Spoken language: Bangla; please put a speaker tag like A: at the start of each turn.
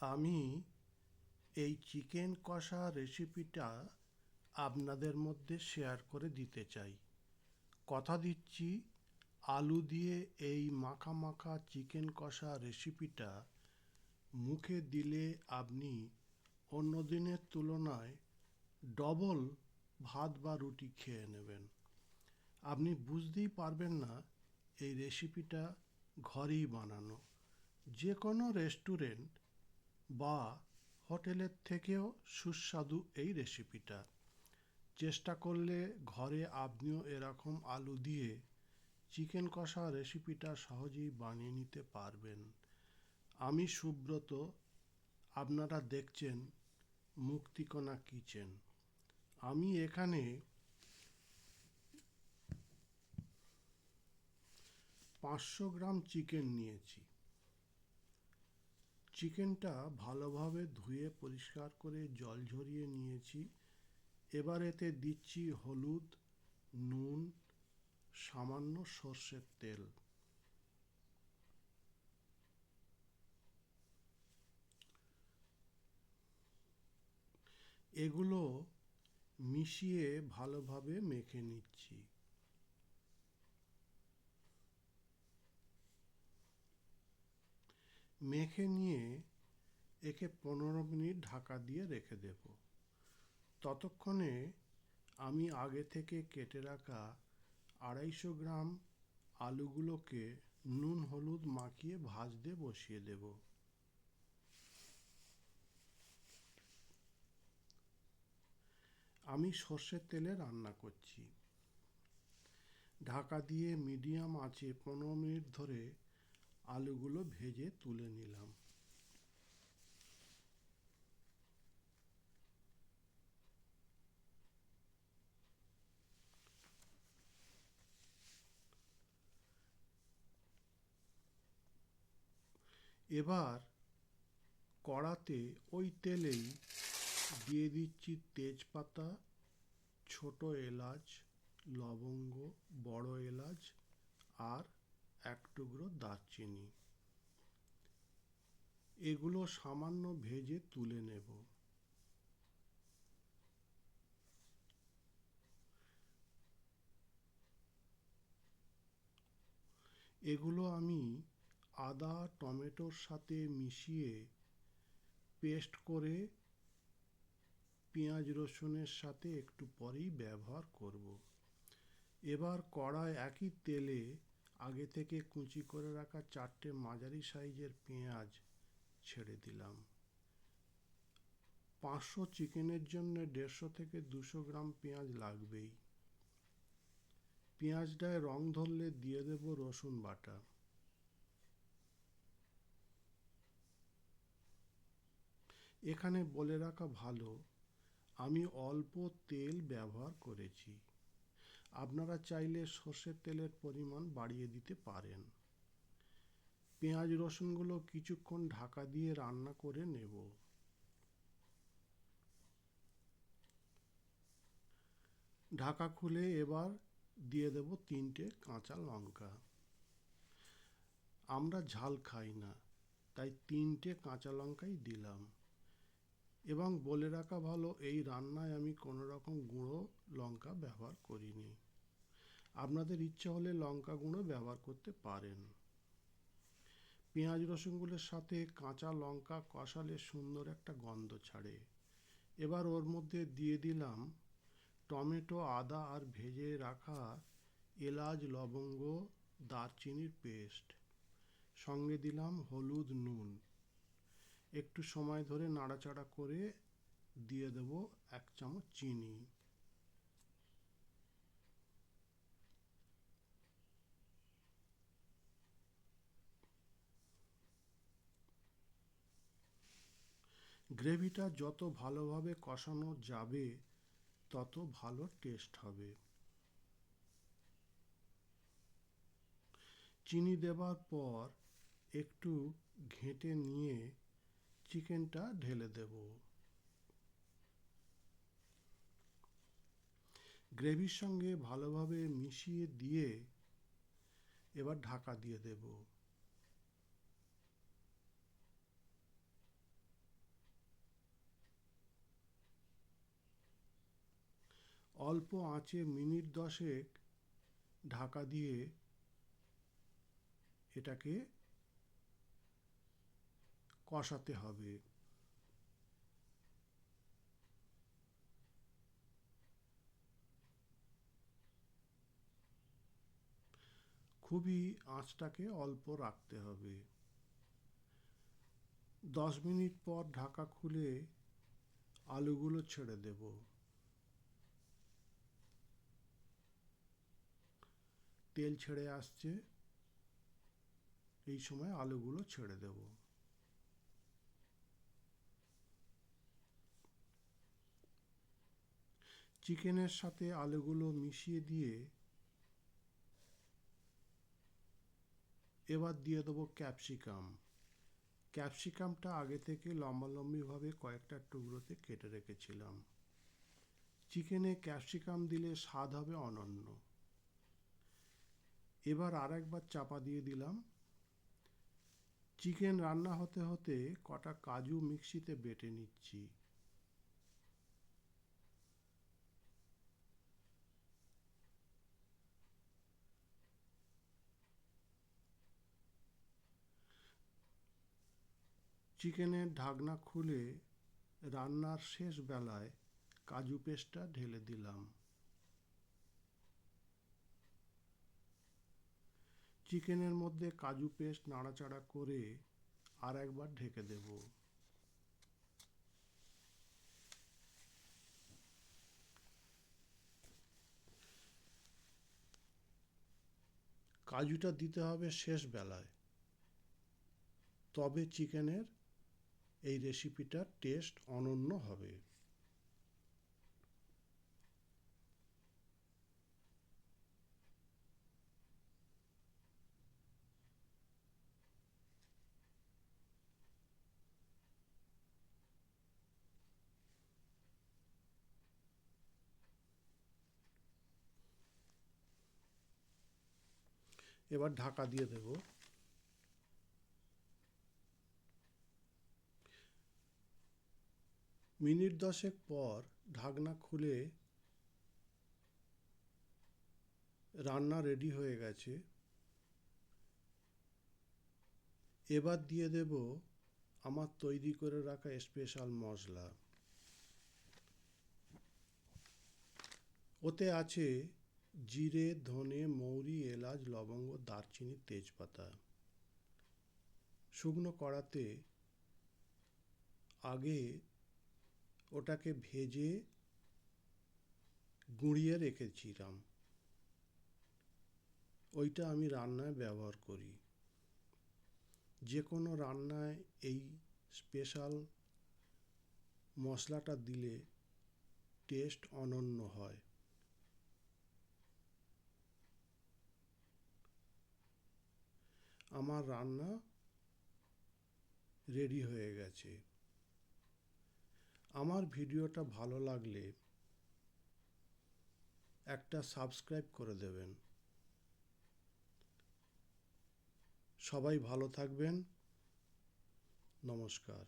A: আমি এই চিকেন কষা রেসিপিটা আপনাদের মধ্যে শেয়ার করে দিতে চাই। কথা দিচ্ছি, আলু দিয়ে এই মাখা মাখা চিকেন কষা রেসিপিটা মুখে দিলে আপনি অন্য দিনের তুলনায় ডবল ভাত বা রুটি খেয়ে নেবেন। আপনি বুঝতেই পারবেন না এই রেসিপিটা ঘরেই বানানো। যে কোনো রেস্টুরেন্ট বা হোটেলের থেকেও সুস্বাদু এই রেসিপিটা। চেষ্টা করলে ঘরে আপনিও এরকম আলু দিয়ে চিকেন কষা রেসিপিটা সহজেই বানিয়ে নিতে পারবেন। আমি সুব্রত, আপনারা দেখছেন মুক্তিকণা কিচেন। আমি এখানে 500 গ্রাম চিকেন নিয়েছি। চিকেনটা ভালোভাবে ধুয়ে পরিষ্কার করে জল ঝরিয়ে নিয়েছি। এবার এতে দিচ্ছি হলুদ, নুন, সামান্য সর্ষের তেল। এগুলো মিশিয়ে ভালোভাবে মেখে নিচ্ছি। মেখে নিয়ে একে 15 মিনিট ঢাকা দিয়ে রেখে দেব। ততক্ষণে আমি আগে থেকে কেটে রাখা 250 গ্রাম আলুগুলোকে নুন হলুদ মাখিয়ে ভাজতে বসিয়ে দেব। আমি সর্ষের তেলে রান্না করছি। ঢাকা দিয়ে মিডিয়াম আঁচে 15 মিনিট ধরে আলুগুলো ভেজে তুলে নিলাম। এবার কড়াতে ওই তেলেই দিয়ে দিচ্ছি তেজপাতা, ছোট এলাচ, লবঙ্গ, বড় এলাচ আর এক টুকরো দারচিনি। এগুলো সামান্য ভেজে তুলে নেব। এগুলো আমি আদা টমেটোর সাথে মিশিয়ে পেস্ট করে পেঁয়াজ রসুনের সাথে একটু পরেই ব্যবহার করব। এবার কড়ায় একই তেলে আগে থেকে কুচি করে রাখা 4টে মাঝারি সাইজের পেঁয়াজ ছেড়ে দিলাম। 500 চিকেনের জন্য 150 থেকে 200 গ্রাম পেঁয়াজ লাগবেই। পেঁয়াজটায় রং ধরলে দিয়ে দেব রসুন বাটা। এখানে বলে রাখা ভালো, আমি অল্প তেল ব্যবহার করেছি। আপনারা চাইলে সর্ষের তেলের পরিমাণ বাড়িয়ে দিতে পারেন। পেঁয়াজ রসুনগুলো কিছুক্ষণ ঢাকা দিয়ে রান্না করে নেব। ঢাকা খুলে এবার দিয়ে দেব 3টে কাঁচা লঙ্কা। আমরা ঝাল খাই না, তাই 3টে কাঁচা লঙ্কাই দিলাম। এবং বলে রাখা ভালো, এই রান্নায় আমি কোনো রকম গুঁড়ো লঙ্কা ব্যবহার করিনি। আপনাদের ইচ্ছে হলে লঙ্কা গুঁড়ো ব্যবহার করতে পারেন। পেঁয়াজ রসুনগুলোর সাথে কাঁচা লঙ্কা কষালে সুন্দর একটা গন্ধ ছাড়ে। এবার ওর মধ্যে দিয়ে দিলাম টমেটো, আদা আর ভেজে রাখা এলাচ, লবঙ্গ, দারচিনির পেস্ট। সঙ্গে দিলাম হলুদ, নুন। একটু সময় ধরে নাড়াচাড়া করে দিয়ে দেব 1 চামচ চিনি। গ্রেভিটা যত ভালোভাবে কষানো যাবে তত ভালো টেস্ট হবে। চিনি দেবার পর একটু ঘেঁটে নিয়ে চিকেনটা ঢেলে দেব। গ্রেভির সঙ্গে ভালোভাবে মিশিয়ে দিয়ে এবার ঢাকা দিয়ে দেব। অল্প আঁচে মিনিট 10 ঢাকা দিয়ে এটাকে কষাতে হবে। খুবই আঁচটাকে অল্প রাখতে হবে। 10 মিনিট পর ঢাকা খুলে আলুগুলো ছেড়ে দেব। তেল ছেড়ে আসছে, এই সময় আলুগুলো ছেড়ে দেব। চিকেনের সাথে আলুগুলো মিশিয়ে দিয়ে এবার দিয়ে দেবো ক্যাপসিকাম। ক্যাপসিকামটা আগে থেকে লম্বালম্বিভাবে কয়েকটা টুকরোতে কেটে রেখেছিলাম। চিকেনে ক্যাপসিকাম দিলে স্বাদ হবে অনন্য। এবার আরেকবার চাপা দিয়ে দিলাম। চিকেন রান্না হতে হতে কটা কাজু মিক্সিতে বেটে নিচ্ছি। চিকেনের ঢাকনা খুলে রান্নার শেষ বেলায় কাজু পেস্টটা ঢেলে দিলাম। চিকেনের মধ্যে কাজু পেস্ট নাড়াচাড়া করে আর একবার ঢেকে দেব। কাজুটা দিতে হবে শেষ বেলায়, তবে চিকেনের এই রেসিপিটার টেস্ট অনন্য হবে। এবার ঢাকা দিয়ে দেব। মিনিট 10 পর ঢাকনা খুলে রান্না রেডি হয়ে গেছে। এবার দিয়ে দেব আমার তৈরি করে রাখা স্পেশাল মশলা। ওতে আছে জিরে, ধনে, মৌরি, এলাচ, লবঙ্গ, দারচিনি, তেজপাতা। শুকনো কড়াতে আগে ওটাকে ভেজে গুঁড়িয়ে রেখেছিলাম, ওইটা আমি রান্নায় ব্যবহার করি। যে কোনো রান্নায় এই স্পেশাল মশলাটা দিলে টেস্ট অনন্য হয়। আমার রান্না রেডি হয়ে গেছে। আমার ভিডিওটা ভালো লাগলে একটা সাবস্ক্রাইব করে দেবেন। সবাই ভালো থাকবেন। নমস্কার।